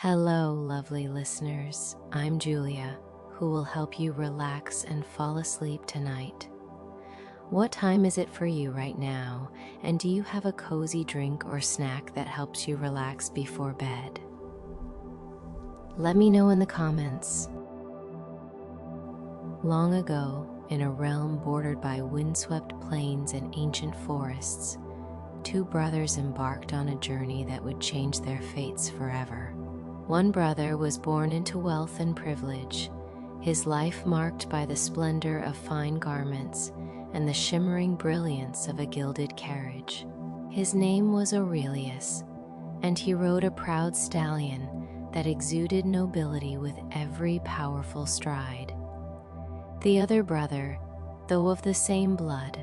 Hello, lovely listeners. I'm Julia, who will help you relax and fall asleep tonight. What time is it for you right now? And do you have a cozy drink or snack that helps you relax before bed? Let me know in the comments. Long ago, in a realm bordered by windswept plains and ancient forests, two brothers embarked on a journey that would change their fates forever. One brother was born into wealth and privilege, his life marked by the splendor of fine garments and the shimmering brilliance of a gilded carriage. His name was Aurelius, and he rode a proud stallion that exuded nobility with every powerful stride. The other brother, though of the same blood,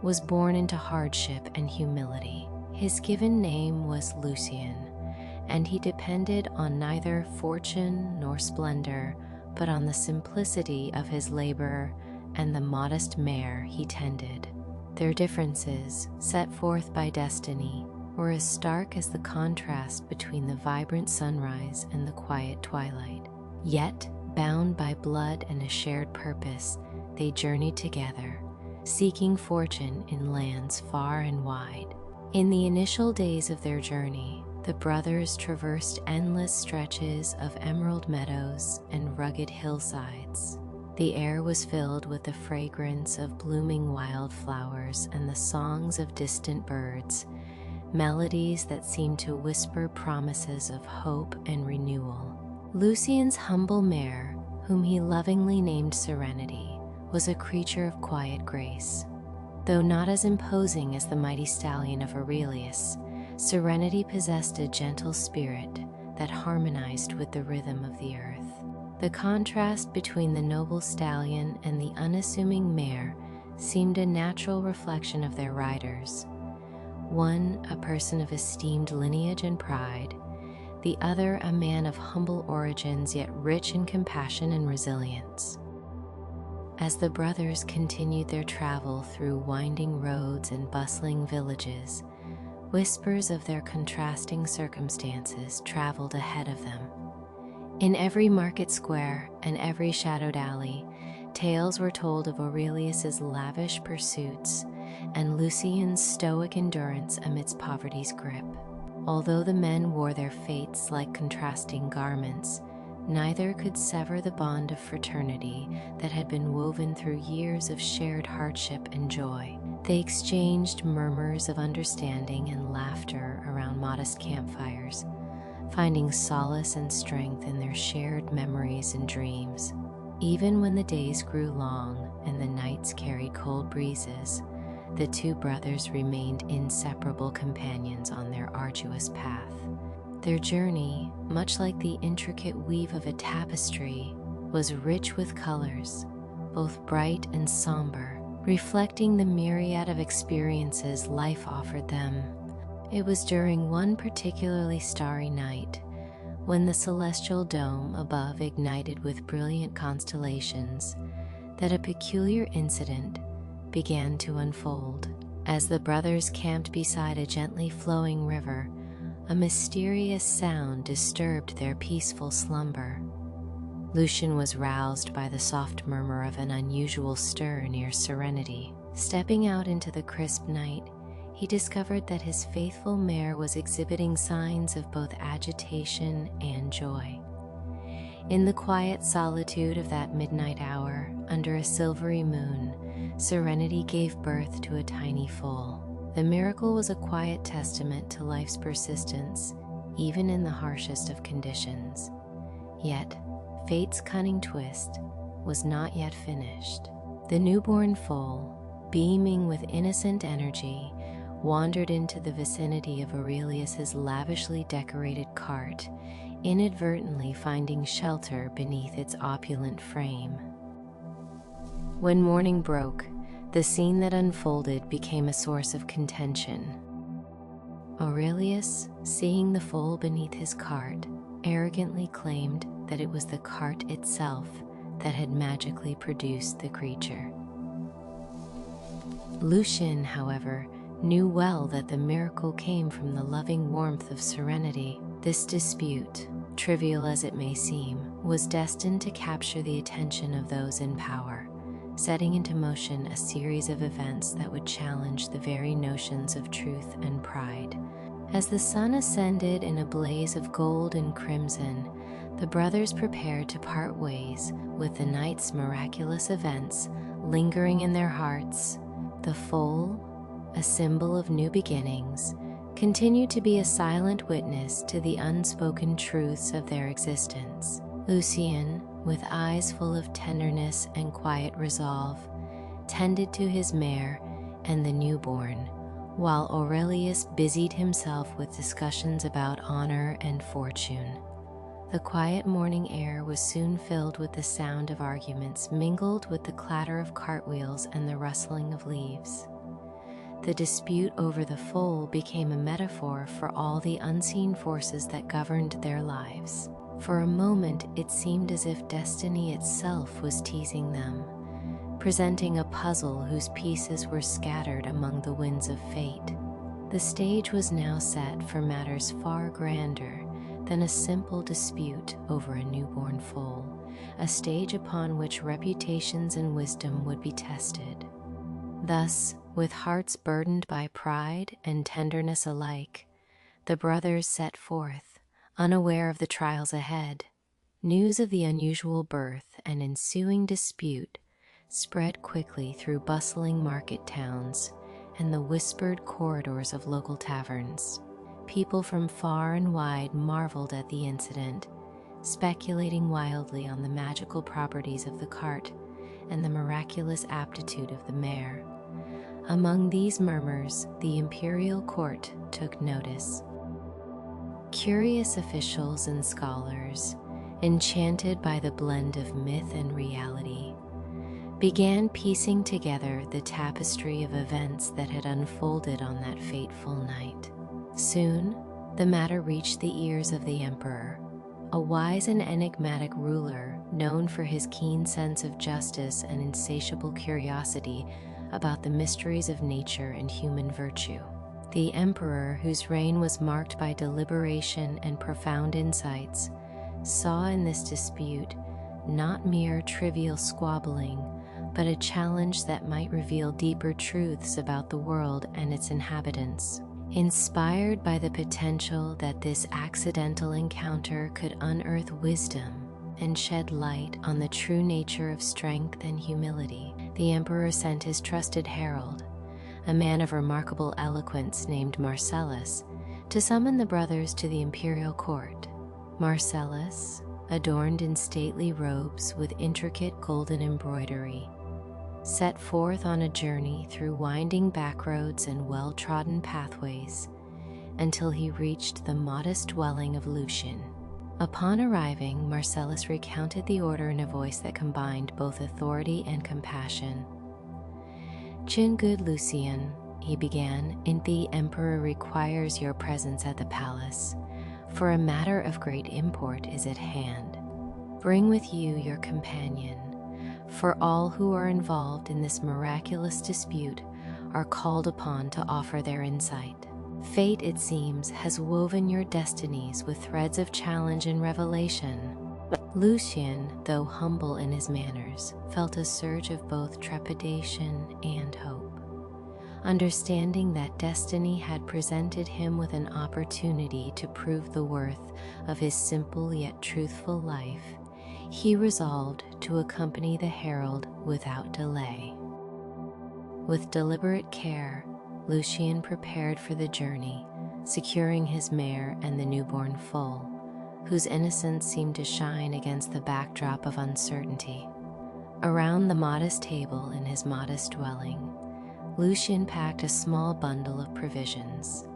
was born into hardship and humility. His given name was Lucian, and he depended on neither fortune nor splendor, but on the simplicity of his labor and the modest mare he tended. Their differences, set forth by destiny, were as stark as the contrast between the vibrant sunrise and the quiet twilight. Yet, bound by blood and a shared purpose, they journeyed together, seeking fortune in lands far and wide. In the initial days of their journey, the brothers traversed endless stretches of emerald meadows and rugged hillsides. The air was filled with the fragrance of blooming wildflowers and the songs of distant birds, melodies that seemed to whisper promises of hope and renewal. Lucian's humble mare, whom he lovingly named Serenity, was a creature of quiet grace. Though not as imposing as the mighty stallion of Aurelius, Serenity possessed a gentle spirit that harmonized with the rhythm of the earth. The contrast between the noble stallion and the unassuming mare seemed a natural reflection of their riders. One, a person of esteemed lineage and pride, the other a man of humble origins yet rich in compassion and resilience. As the brothers continued their travel through winding roads and bustling villages, whispers of their contrasting circumstances traveled ahead of them. In every market square and every shadowed alley, tales were told of Aurelius's lavish pursuits and Lucian's stoic endurance amidst poverty's grip. Although the men wore their fates like contrasting garments, neither could sever the bond of fraternity that had been woven through years of shared hardship and joy. They exchanged murmurs of understanding and laughter around modest campfires, finding solace and strength in their shared memories and dreams. Even when the days grew long and the nights carried cold breezes, the two brothers remained inseparable companions on their arduous path. Their journey, much like the intricate weave of a tapestry, was rich with colors, both bright and somber, reflecting the myriad of experiences life offered them. It was during one particularly starry night, when the celestial dome above ignited with brilliant constellations, that a peculiar incident began to unfold. As the brothers camped beside a gently flowing river, a mysterious sound disturbed their peaceful slumber. Lucian was roused by the soft murmur of an unusual stir near Serenity. Stepping out into the crisp night, he discovered that his faithful mare was exhibiting signs of both agitation and joy. In the quiet solitude of that midnight hour, under a silvery moon, Serenity gave birth to a tiny foal. The miracle was a quiet testament to life's persistence, even in the harshest of conditions. Yet, fate's cunning twist was not yet finished. The newborn foal, beaming with innocent energy, wandered into the vicinity of Aurelius's lavishly decorated cart, inadvertently finding shelter beneath its opulent frame. When morning broke, the scene that unfolded became a source of contention. Aurelius, seeing the foal beneath his cart, arrogantly claimed that it was the cart itself that had magically produced the creature. Lucian, however, knew well that the miracle came from the loving warmth of Serenity. This dispute, trivial as it may seem, was destined to capture the attention of those in power, setting into motion a series of events that would challenge the very notions of truth and pride. As the sun ascended in a blaze of gold and crimson, the brothers prepared to part ways, with the night's miraculous events lingering in their hearts. The foal, a symbol of new beginnings, continued to be a silent witness to the unspoken truths of their existence. Lucien, with eyes full of tenderness and quiet resolve, tended to his mare and the newborn, while Aurelius busied himself with discussions about honor and fortune. The quiet morning air was soon filled with the sound of arguments mingled with the clatter of cartwheels and the rustling of leaves. The dispute over the foal became a metaphor for all the unseen forces that governed their lives. For a moment, it seemed as if destiny itself was teasing them, presenting a puzzle whose pieces were scattered among the winds of fate. The stage was now set for matters far grander than a simple dispute over a newborn foal, a stage upon which reputations and wisdom would be tested. Thus, with hearts burdened by pride and tenderness alike, the brothers set forth, unaware of the trials ahead. News of the unusual birth and ensuing dispute spread quickly through bustling market towns and the whispered corridors of local taverns. People from far and wide marveled at the incident, speculating wildly on the magical properties of the cart and the miraculous aptitude of the mare. Among these murmurs, the imperial court took notice. Curious officials and scholars, enchanted by the blend of myth and reality, began piecing together the tapestry of events that had unfolded on that fateful night. Soon, the matter reached the ears of the emperor, a wise and enigmatic ruler known for his keen sense of justice and insatiable curiosity about the mysteries of nature and human virtue. The emperor, whose reign was marked by deliberation and profound insights, saw in this dispute not mere trivial squabbling, but a challenge that might reveal deeper truths about the world and its inhabitants. Inspired by the potential that this accidental encounter could unearth wisdom and shed light on the true nature of strength and humility, the emperor sent his trusted herald, a man of remarkable eloquence named Marcellus, to summon the brothers to the imperial court. Marcellus, adorned in stately robes with intricate golden embroidery, set forth on a journey through winding backroads and well-trodden pathways until he reached the modest dwelling of Lucian. Upon arriving, Marcellus recounted the order in a voice that combined both authority and compassion. "Good Lucian," he began, "the emperor requires your presence at the palace, for a matter of great import is at hand. Bring with you your companion, for all who are involved in this miraculous dispute are called upon to offer their insight. Fate, it seems, has woven your destinies with threads of challenge and revelation." Lucian, though humble in his manners, felt a surge of both trepidation and hope. Understanding that destiny had presented him with an opportunity to prove the worth of his simple yet truthful life, he resolved to accompany the herald without delay. With deliberate care, Lucian prepared for the journey, securing his mare and the newborn foal, whose innocence seemed to shine against the backdrop of uncertainty. Around the modest table in his modest dwelling, Lucian packed a small bundle of provisions,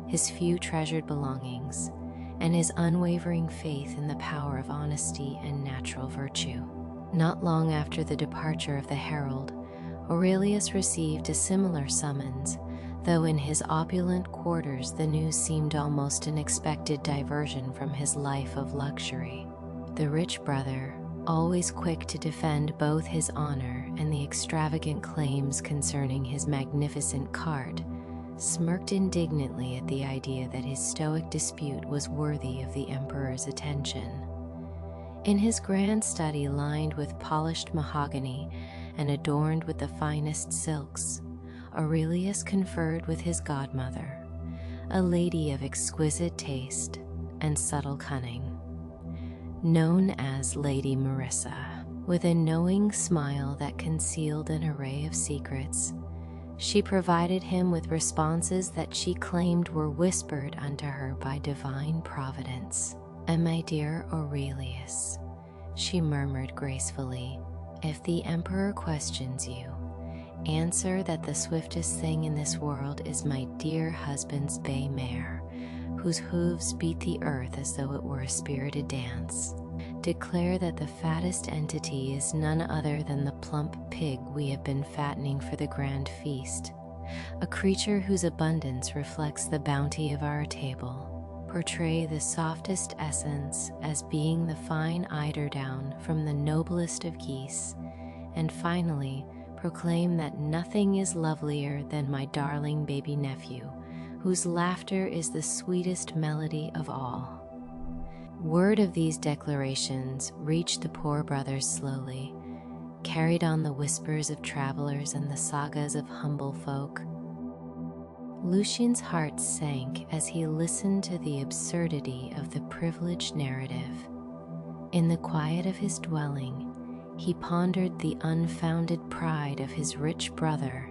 his few treasured belongings, and his unwavering faith in the power of honesty and natural virtue. Not long after the departure of the herald, Aurelius received a similar summons, though in his opulent quarters the news seemed almost an expected diversion from his life of luxury. The rich brother, always quick to defend both his honor and the extravagant claims concerning his magnificent cart, smirked indignantly at the idea that his stoic dispute was worthy of the emperor's attention. In his grand study lined with polished mahogany and adorned with the finest silks, Aurelius conferred with his godmother, a lady of exquisite taste and subtle cunning, known as Lady Marissa. With a knowing smile that concealed an array of secrets, she provided him with responses that she claimed were whispered unto her by divine providence. "And my dear Aurelius," she murmured gracefully, "if the emperor questions you, answer that the swiftest thing in this world is my dear husband's bay mare, whose hooves beat the earth as though it were a spirited dance. Declare that the fattest entity is none other than the plump pig we have been fattening for the grand feast, a creature whose abundance reflects the bounty of our table. Portray the softest essence as being the fine eiderdown from the noblest of geese, and finally proclaim that nothing is lovelier than my darling baby nephew, whose laughter is the sweetest melody of all." Word of these declarations reached the poor brothers slowly, carried on the whispers of travelers and the sagas of humble folk. Lucian's heart sank as he listened to the absurdity of the privileged narrative. In the quiet of his dwelling, he pondered the unfounded pride of his rich brother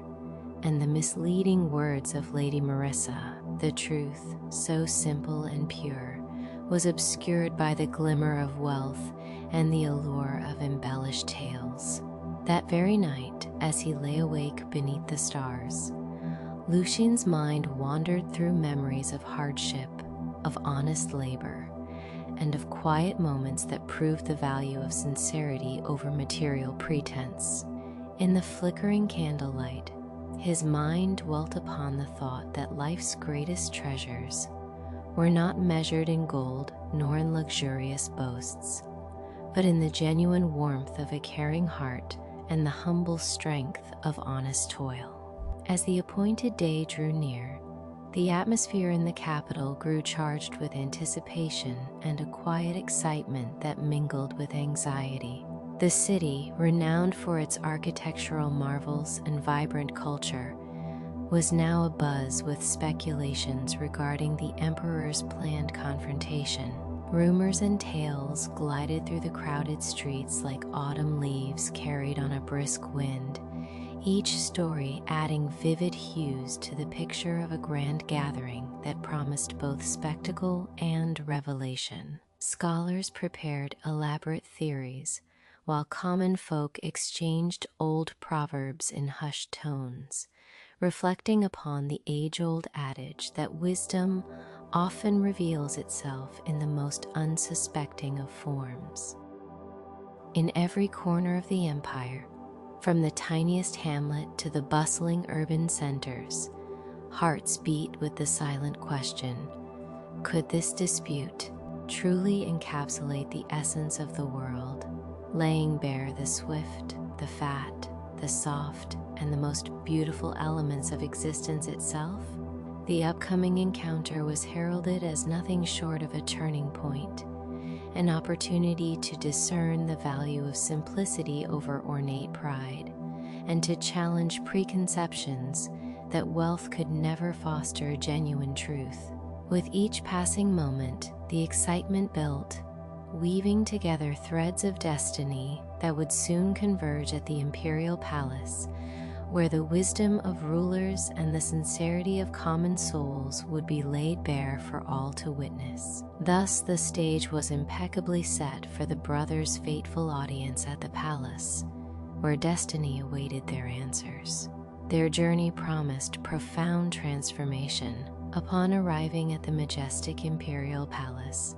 and the misleading words of Lady Marissa. The truth, so simple and pure, was obscured by the glimmer of wealth and the allure of embellished tales. That very night, as he lay awake beneath the stars, Lucian's mind wandered through memories of hardship, of honest labor, and of quiet moments that proved the value of sincerity over material pretense. In the flickering candlelight, his mind dwelt upon the thought that life's greatest treasures were not measured in gold nor in luxurious boasts, but in the genuine warmth of a caring heart and the humble strength of honest toil. As the appointed day drew near, the atmosphere in the capital grew charged with anticipation and a quiet excitement that mingled with anxiety. The city, renowned for its architectural marvels and vibrant culture, was now abuzz with speculations regarding the emperor's planned confrontation. Rumors and tales glided through the crowded streets like autumn leaves carried on a brisk wind, each story adding vivid hues to the picture of a grand gathering that promised both spectacle and revelation. Scholars prepared elaborate theories, while common folk exchanged old proverbs in hushed tones, reflecting upon the age-old adage that wisdom often reveals itself in the most unsuspecting of forms. In every corner of the empire, from the tiniest hamlet to the bustling urban centers, hearts beat with the silent question, could this dispute truly encapsulate the essence of the world, laying bare the swift, the fat, the soft, and the most beautiful elements of existence itself? The upcoming encounter was heralded as nothing short of a turning point, an opportunity to discern the value of simplicity over ornate pride, and to challenge preconceptions that wealth could never foster genuine truth. With each passing moment, the excitement built, weaving together threads of destiny that would soon converge at the imperial palace, where the wisdom of rulers and the sincerity of common souls would be laid bare for all to witness. Thus the stage was impeccably set for the brothers' fateful audience at the palace, where destiny awaited their answers. Their journey promised profound transformation. Upon arriving at the majestic imperial palace,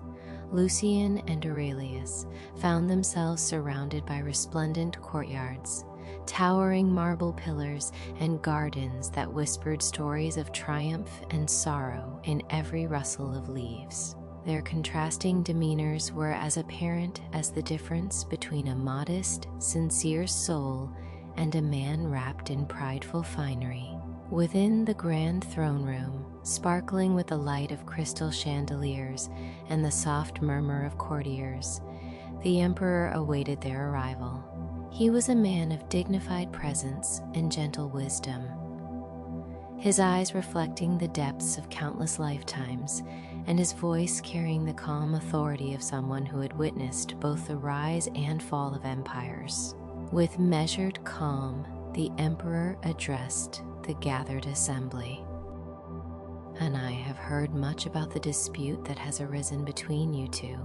Lucian and Aurelius found themselves surrounded by resplendent courtyards, towering marble pillars, and gardens that whispered stories of triumph and sorrow in every rustle of leaves. Their contrasting demeanors were as apparent as the difference between a modest, sincere soul and a man wrapped in prideful finery. Within the grand throne room, sparkling with the light of crystal chandeliers and the soft murmur of courtiers, the emperor awaited their arrival. He was a man of dignified presence and gentle wisdom, his eyes reflecting the depths of countless lifetimes, and his voice carrying the calm authority of someone who had witnessed both the rise and fall of empires. With measured calm, the emperor addressed the gathered assembly. "And I have heard much about the dispute that has arisen between you two,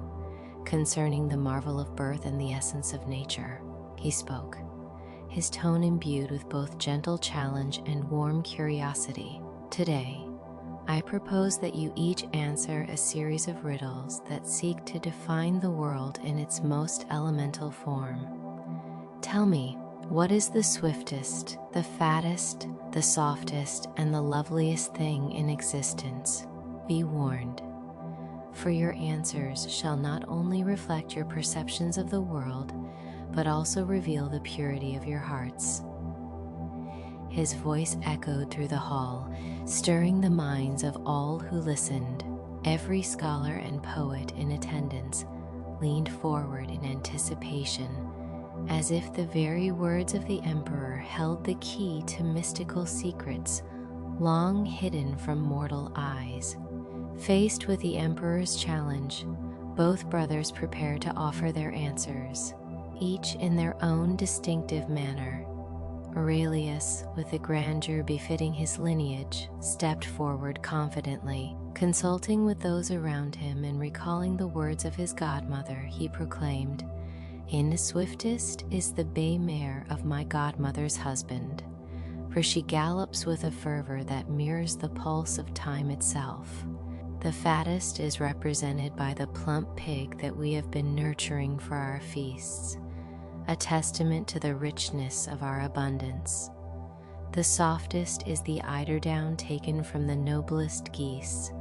concerning the marvel of birth and the essence of nature," he spoke, his tone imbued with both gentle challenge and warm curiosity. "Today, I propose that you each answer a series of riddles that seek to define the world in its most elemental form. Tell me, what is the swiftest, the fattest, the softest, and the loveliest thing in existence? Be warned, for your answers shall not only reflect your perceptions of the world, but also reveal the purity of your hearts." His voice echoed through the hall, stirring the minds of all who listened. Every scholar and poet in attendance leaned forward in anticipation, as if the very words of the emperor held the key to mystical secrets long hidden from mortal eyes. Faced with the emperor's challenge, both brothers prepared to offer their answers, each in their own distinctive manner. Aurelius, with the grandeur befitting his lineage, stepped forward confidently. Consulting with those around him and recalling the words of his godmother, he proclaimed, "In swiftest is the bay mare of my godmother's husband, for she gallops with a fervor that mirrors the pulse of time itself. The fattest is represented by the plump pig that we have been nurturing for our feasts, a testament to the richness of our abundance. The softest is the eiderdown taken from the noblest geese,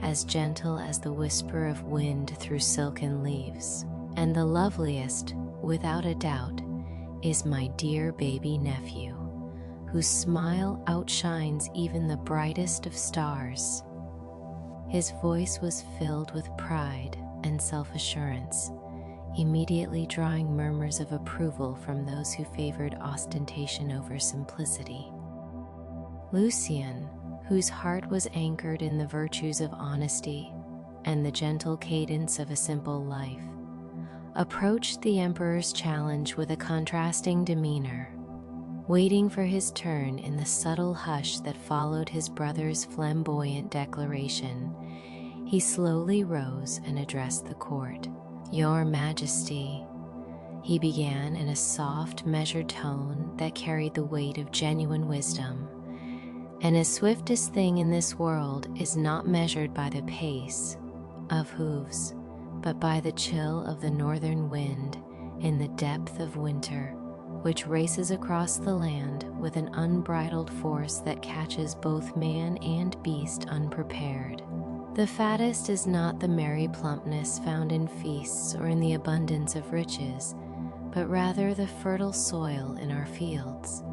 as gentle as the whisper of wind through silken leaves. And the loveliest, without a doubt, is my dear baby nephew, whose smile outshines even the brightest of stars." His voice was filled with pride and self-assurance, immediately drawing murmurs of approval from those who favored ostentation over simplicity. Lucian, whose heart was anchored in the virtues of honesty and the gentle cadence of a simple life, approached the emperor's challenge with a contrasting demeanor. Waiting for his turn in the subtle hush that followed his brother's flamboyant declaration, he slowly rose and addressed the court. "Your Majesty," he began in a soft, measured tone that carried the weight of genuine wisdom, "and the swiftest thing in this world is not measured by the pace of hooves, but by the chill of the northern wind in the depth of winter, which races across the land with an unbridled force that catches both man and beast unprepared. The fattest is not the merry plumpness found in feasts or in the abundance of riches, but rather the fertile soil in our fields,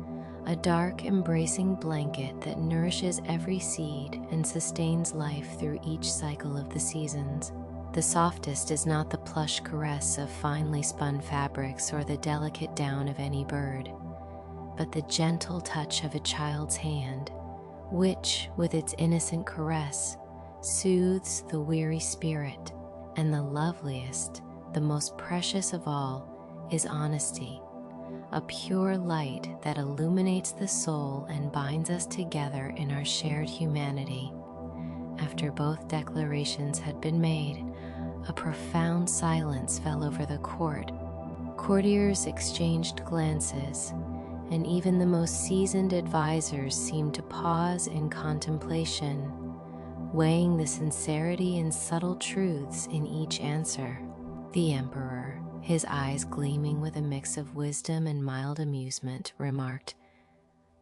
a dark, embracing blanket that nourishes every seed and sustains life through each cycle of the seasons. The softest is not the plush caress of finely spun fabrics or the delicate down of any bird, but the gentle touch of a child's hand, which, with its innocent caress, soothes the weary spirit. And the loveliest, the most precious of all, is honesty, a pure light that illuminates the soul and binds us together in our shared humanity." After both declarations had been made, a profound silence fell over the court. Courtiers exchanged glances, and even the most seasoned advisors seemed to pause in contemplation, weighing the sincerity and subtle truths in each answer. The emperor, his eyes gleaming with a mix of wisdom and mild amusement, remarked,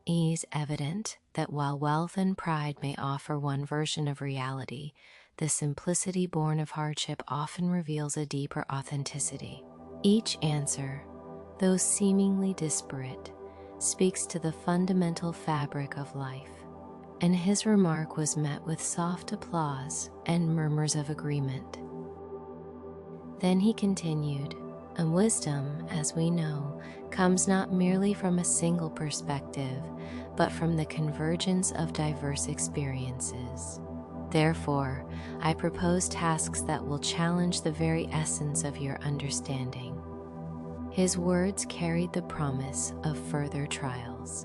"It is evident that while wealth and pride may offer one version of reality, the simplicity born of hardship often reveals a deeper authenticity. Each answer, though seemingly disparate, speaks to the fundamental fabric of life, and his remark was met with soft applause and murmurs of agreement. Then he continued, and wisdom, as we know, comes not merely from a single perspective, but from the convergence of diverse experiences. Therefore, I propose tasks that will challenge the very essence of your understanding. His words carried the promise of further trials,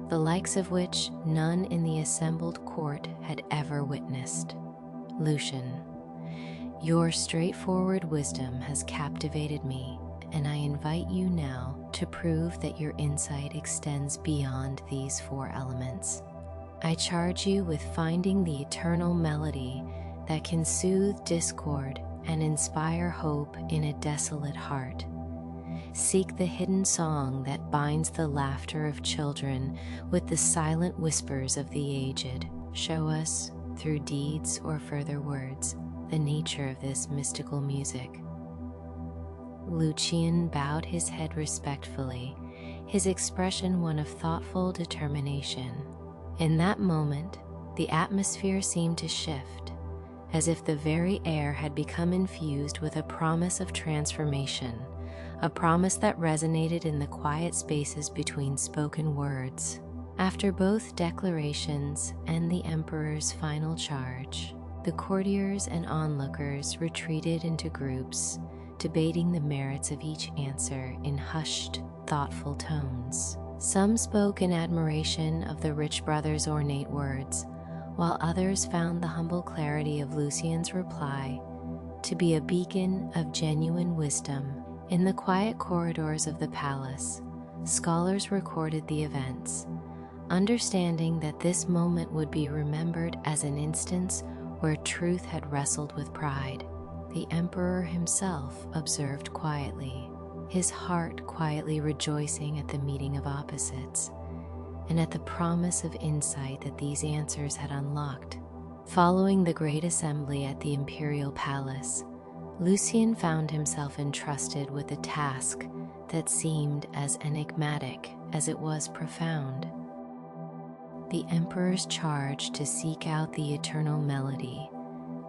the likes of which none in the assembled court had ever witnessed. Lucian, your straightforward wisdom has captivated me, and I invite you now to prove that your insight extends beyond these four elements. I charge you with finding the eternal melody that can soothe discord and inspire hope in a desolate heart. Seek the hidden song that binds the laughter of children with the silent whispers of the aged. Show us, through deeds or further words, the nature of this mystical music. Lucian bowed his head respectfully, his expression one of thoughtful determination. In that moment, the atmosphere seemed to shift, as if the very air had become infused with a promise of transformation, a promise that resonated in the quiet spaces between spoken words. After both declarations and the emperor's final charge, the courtiers and onlookers retreated into groups, debating the merits of each answer in hushed, thoughtful tones. Some spoke in admiration of the rich brother's ornate words, while others found the humble clarity of Lucian's reply to be a beacon of genuine wisdom. In the quiet corridors of the palace, scholars recorded the events, understanding that this moment would be remembered as an instance where truth had wrestled with pride. The emperor himself observed quietly, his heart quietly rejoicing at the meeting of opposites, and at the promise of insight that these answers had unlocked. Following the great assembly at the imperial palace, Lucian found himself entrusted with a task that seemed as enigmatic as it was profound. The emperor's charge to seek out the eternal melody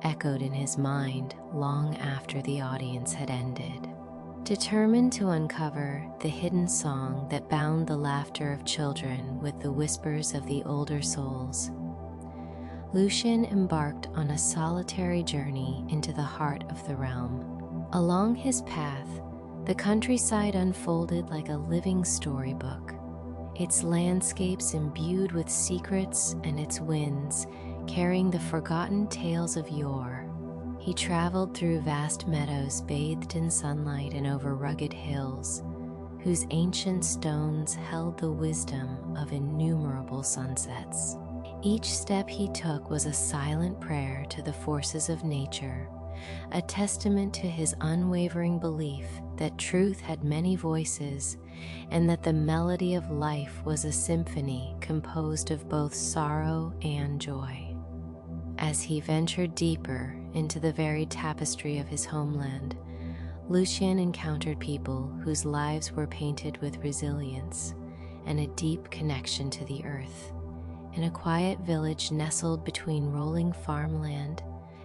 echoed in his mind long after the audience had ended. Determined to uncover the hidden song that bound the laughter of children with the whispers of the older souls, Lucian embarked on a solitary journey into the heart of the realm. Along his path, the countryside unfolded like a living storybook, its landscapes imbued with secrets and its winds carrying the forgotten tales of yore. He traveled through vast meadows bathed in sunlight and over rugged hills, whose ancient stones held the wisdom of innumerable sunsets. Each step he took was a silent prayer to the forces of nature, a testament to his unwavering belief that truth had many voices and that the melody of life was a symphony composed of both sorrow and joy. As he ventured deeper into the very tapestry of his homeland, Lucian encountered people whose lives were painted with resilience and a deep connection to the earth. In a quiet village nestled between rolling farmland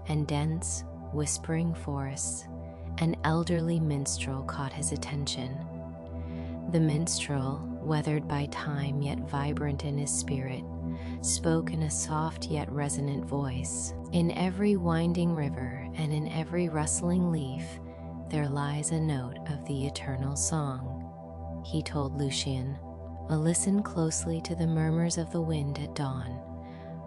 and dense, whispering forests, an elderly minstrel caught his attention. The minstrel, weathered by time yet vibrant in his spirit, spoke in a soft yet resonant voice. In every winding river and in every rustling leaf, there lies a note of the eternal song, he told Lucian. Listen closely to the murmurs of the wind at dawn,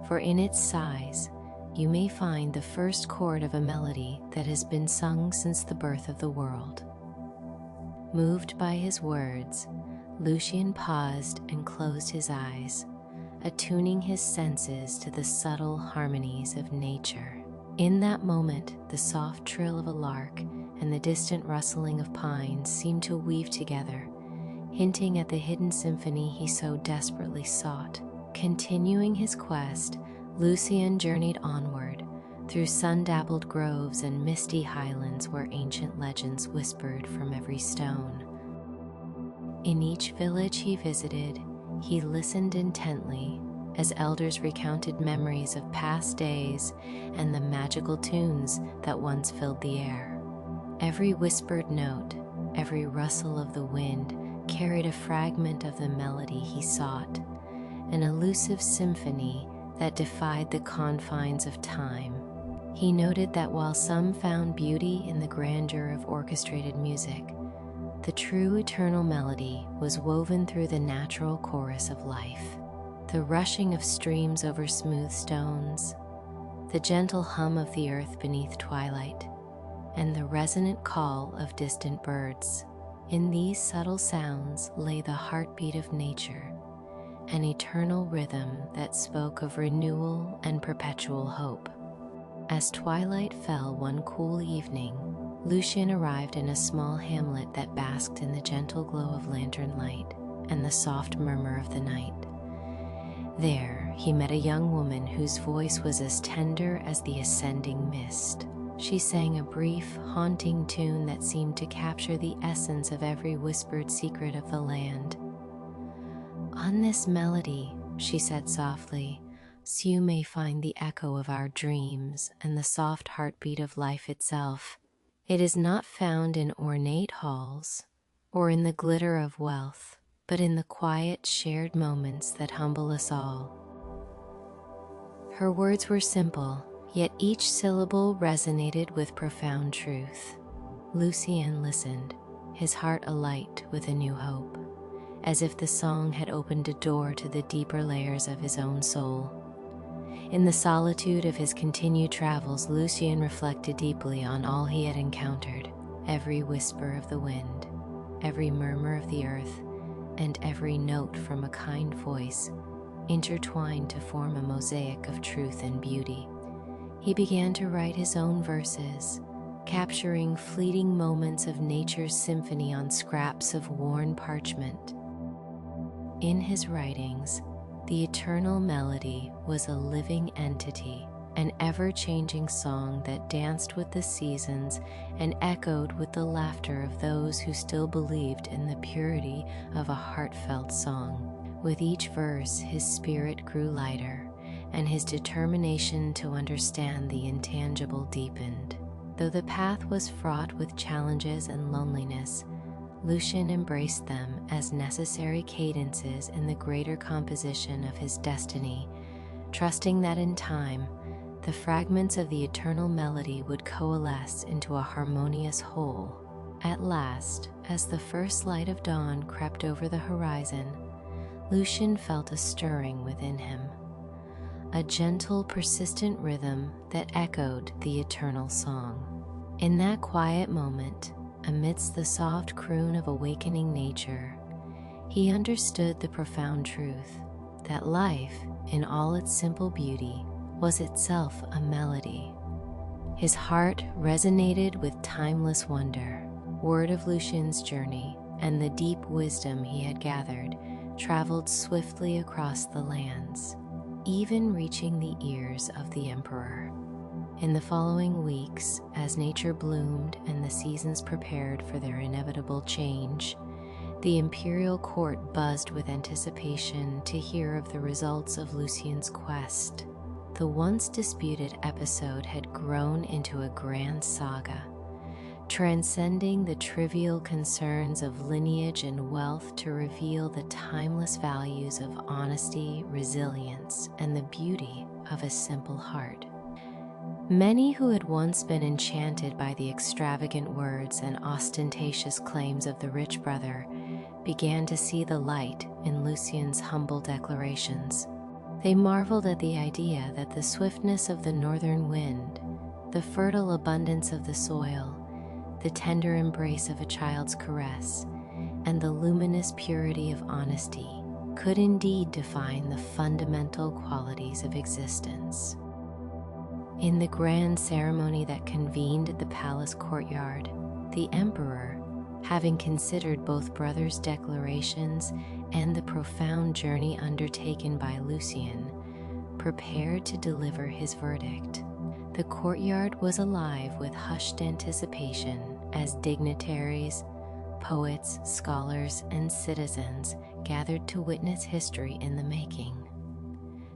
for in its sighs you may find the first chord of a melody that has been sung since the birth of the world. Moved by his words, Lucian paused and closed his eyes, attuning his senses to the subtle harmonies of nature. In that moment, the soft trill of a lark and the distant rustling of pines seemed to weave together, hinting at the hidden symphony he so desperately sought. Continuing his quest, Lucian journeyed onward through sun-dappled groves and misty highlands where ancient legends whispered from every stone. In each village he visited, he listened intently, as elders recounted memories of past days and the magical tunes that once filled the air. Every whispered note, every rustle of the wind carried a fragment of the melody he sought, an elusive symphony that defied the confines of time. He noted that while some found beauty in the grandeur of orchestrated music, the true eternal melody was woven through the natural chorus of life. The rushing of streams over smooth stones, the gentle hum of the earth beneath twilight, and the resonant call of distant birds. In these subtle sounds lay the heartbeat of nature, an eternal rhythm that spoke of renewal and perpetual hope. As twilight fell one cool evening, Lucien arrived in a small hamlet that basked in the gentle glow of lantern light and the soft murmur of the night. There, he met a young woman whose voice was as tender as the ascending mist. She sang a brief, haunting tune that seemed to capture the essence of every whispered secret of the land. "On this melody," she said softly, "so you may find the echo of our dreams and the soft heartbeat of life itself. It is not found in ornate halls or in the glitter of wealth, but in the quiet, shared moments that humble us all." Her words were simple, yet each syllable resonated with profound truth. Lucien listened, his heart alight with a new hope, as if the song had opened a door to the deeper layers of his own soul. In the solitude of his continued travels, Lucien reflected deeply on all he had encountered, every whisper of the wind, every murmur of the earth, and every note from a kind voice, intertwined to form a mosaic of truth and beauty. He began to write his own verses, capturing fleeting moments of nature's symphony on scraps of worn parchment. In his writings, the eternal melody was a living entity, an ever-changing song that danced with the seasons and echoed with the laughter of those who still believed in the purity of a heartfelt song. With each verse, his spirit grew lighter, and his determination to understand the intangible deepened. Though the path was fraught with challenges and loneliness, Lucien embraced them as necessary cadences in the greater composition of his destiny, trusting that in time, the fragments of the eternal melody would coalesce into a harmonious whole. At last, as the first light of dawn crept over the horizon, Lucien felt a stirring within him, a gentle, persistent rhythm that echoed the eternal song. In that quiet moment, amidst the soft croon of awakening nature, he understood the profound truth that life, in all its simple beauty, was itself a melody. His heart resonated with timeless wonder. Word of Lucien's journey and the deep wisdom he had gathered traveled swiftly across the lands, even reaching the ears of the emperor. In the following weeks, as nature bloomed and the seasons prepared for their inevitable change, the imperial court buzzed with anticipation to hear of the results of Lucien's quest. The once disputed episode had grown into a grand saga, transcending the trivial concerns of lineage and wealth to reveal the timeless values of honesty, resilience, and the beauty of a simple heart. Many who had once been enchanted by the extravagant words and ostentatious claims of the rich brother began to see the light in Lucien's humble declarations. They marveled at the idea that the swiftness of the northern wind, the fertile abundance of the soil, the tender embrace of a child's caress, and the luminous purity of honesty could indeed define the fundamental qualities of existence. In the grand ceremony that convened at the palace courtyard, the emperor, having considered both brothers' declarations and the profound journey undertaken by Lucien, prepared to deliver his verdict. The courtyard was alive with hushed anticipation as dignitaries, poets, scholars, and citizens gathered to witness history in the making.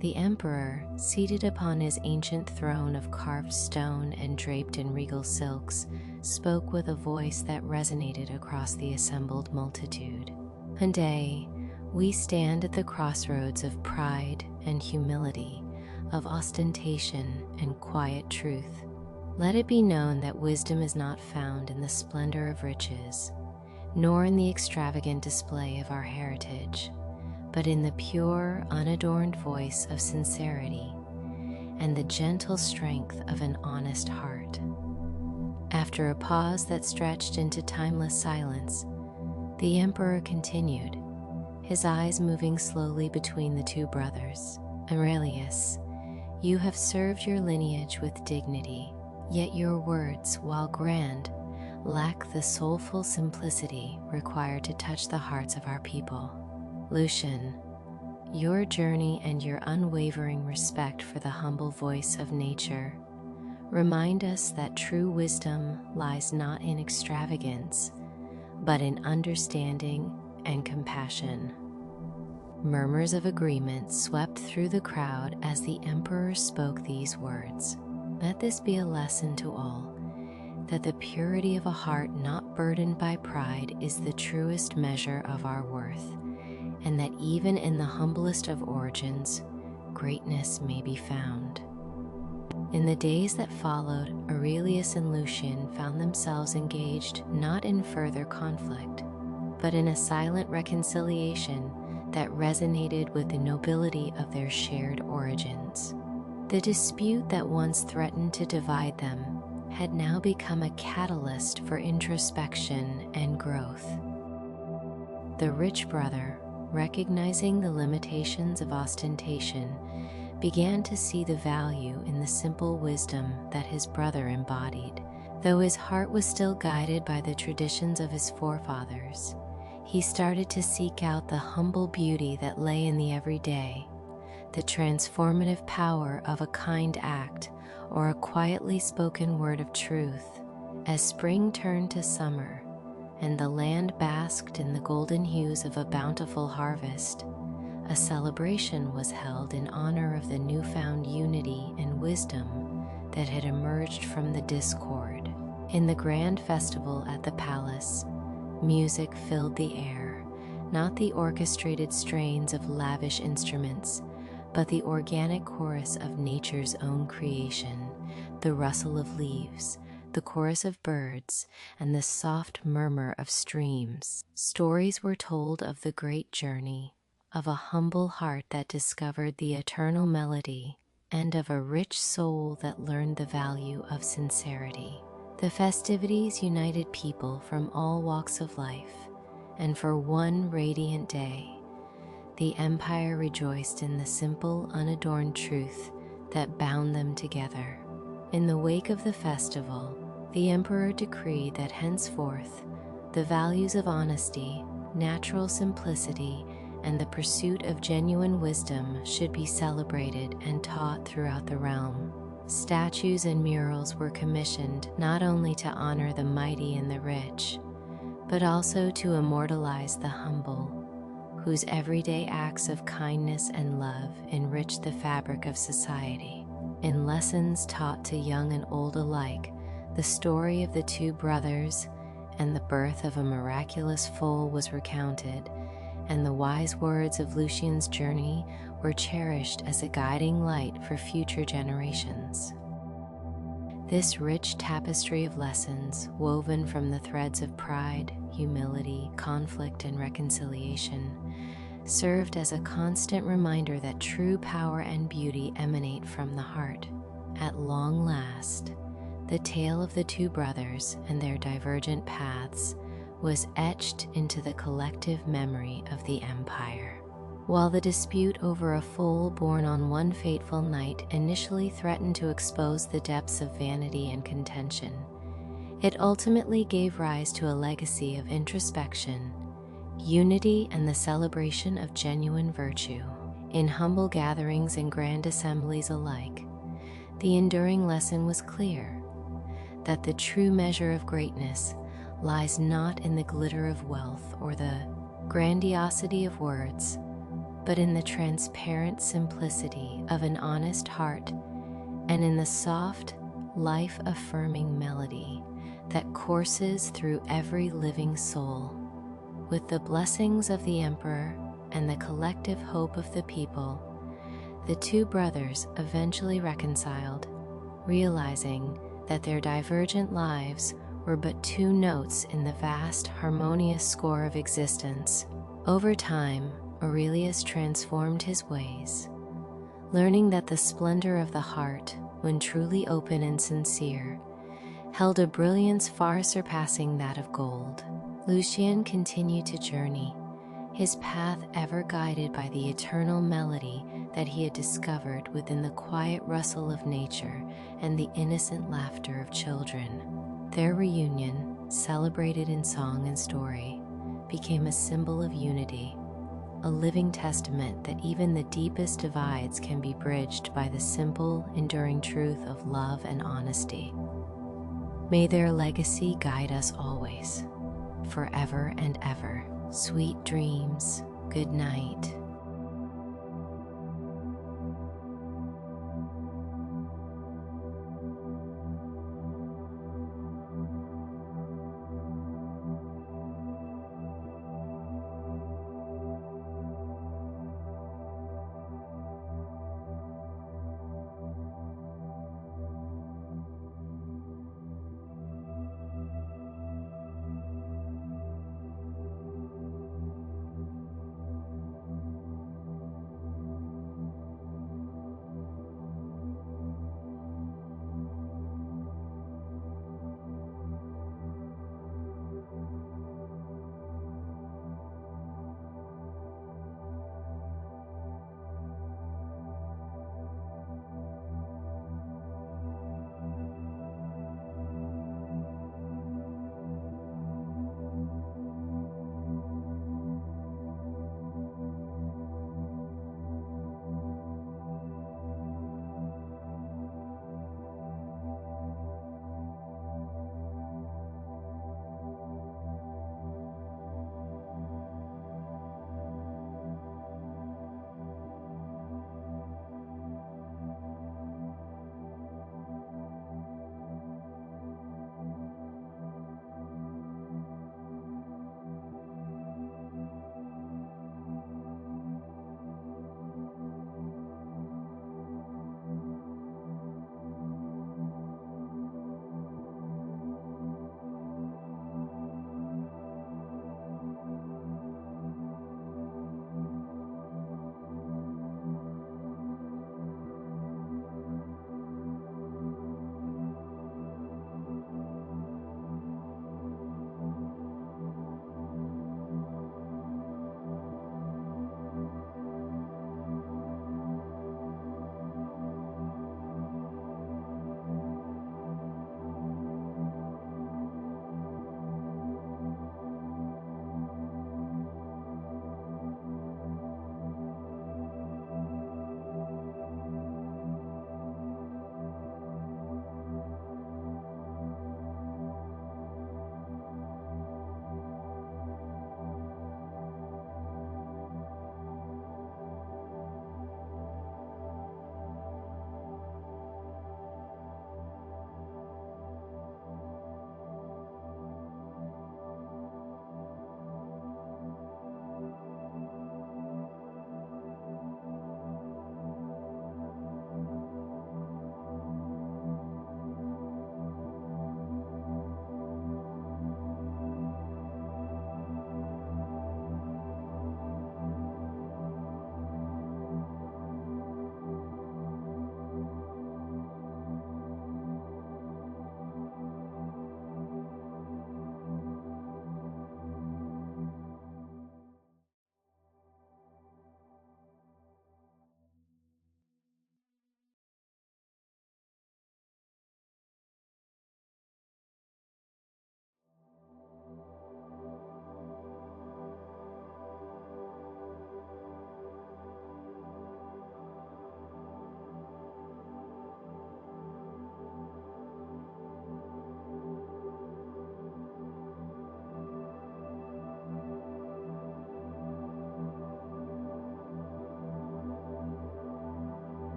The emperor, seated upon his ancient throne of carved stone and draped in regal silks, spoke with a voice that resonated across the assembled multitude. Today, we stand at the crossroads of pride and humility, of ostentation and quiet truth. Let it be known that wisdom is not found in the splendor of riches, nor in the extravagant display of our heritage, but in the pure, unadorned voice of sincerity and the gentle strength of an honest heart. After a pause that stretched into timeless silence, the emperor continued, his eyes moving slowly between the two brothers. Aurelius, you have served your lineage with dignity, yet your words, while grand, lack the soulful simplicity required to touch the hearts of our people. Lucian, your journey and your unwavering respect for the humble voice of nature remind us that true wisdom lies not in extravagance, but in understanding and compassion. Murmurs of agreement swept through the crowd as the emperor spoke these words. Let this be a lesson to all, that the purity of a heart not burdened by pride is the truest measure of our worth, and that even in the humblest of origins, greatness may be found. In the days that followed, Aurelius and Lucian found themselves engaged not in further conflict, but in a silent reconciliation that resonated with the nobility of their shared origins. The dispute that once threatened to divide them had now become a catalyst for introspection and growth. The rich brother, recognizing the limitations of ostentation, began to see the value in the simple wisdom that his brother embodied. Though his heart was still guided by the traditions of his forefathers, he started to seek out the humble beauty that lay in the everyday, the transformative power of a kind act or a quietly spoken word of truth. As spring turned to summer and the land basked in the golden hues of a bountiful harvest, a celebration was held in honor of the newfound unity and wisdom that had emerged from the discord. In the grand festival at the palace, music filled the air, not the orchestrated strains of lavish instruments, but the organic chorus of nature's own creation, the rustle of leaves, the chorus of birds, and the soft murmur of streams. Stories were told of the great journey, of a humble heart that discovered the eternal melody, and of a rich soul that learned the value of sincerity. The festivities united people from all walks of life, and for one radiant day, the empire rejoiced in the simple, unadorned truth that bound them together. In the wake of the festival, the emperor decreed that henceforth, the values of honesty, natural simplicity, and the pursuit of genuine wisdom should be celebrated and taught throughout the realm. Statues and murals were commissioned not only to honor the mighty and the rich, but also to immortalize the humble, whose everyday acts of kindness and love enriched the fabric of society. In lessons taught to young and old alike, the story of the two brothers and the birth of a miraculous foal was recounted, and the wise words of Lucian's journey were cherished as a guiding light for future generations. This rich tapestry of lessons, woven from the threads of pride, humility, conflict, and reconciliation, served as a constant reminder that true power and beauty emanate from the heart. At long last, the tale of the two brothers and their divergent paths was etched into the collective memory of the empire. While the dispute over a foal born on one fateful night initially threatened to expose the depths of vanity and contention, it ultimately gave rise to a legacy of introspection, unity, and the celebration of genuine virtue. In humble gatherings and grand assemblies alike, the enduring lesson was clear, that the true measure of greatness lies not in the glitter of wealth or the grandiosity of words, but in the transparent simplicity of an honest heart and in the soft, life-affirming melody that courses through every living soul. With the blessings of the emperor and the collective hope of the people, the two brothers eventually reconciled, realizing that their divergent lives were but two notes in the vast, harmonious score of existence. Over time, Aurelius transformed his ways, learning that the splendor of the heart, when truly open and sincere, held a brilliance far surpassing that of gold. Lucian continued to journey, his path ever guided by the eternal melody that he had discovered within the quiet rustle of nature and the innocent laughter of children. Their reunion, celebrated in song and story, became a symbol of unity, a living testament that even the deepest divides can be bridged by the simple, enduring truth of love and honesty. May their legacy guide us always, forever and ever. Sweet dreams. Good night.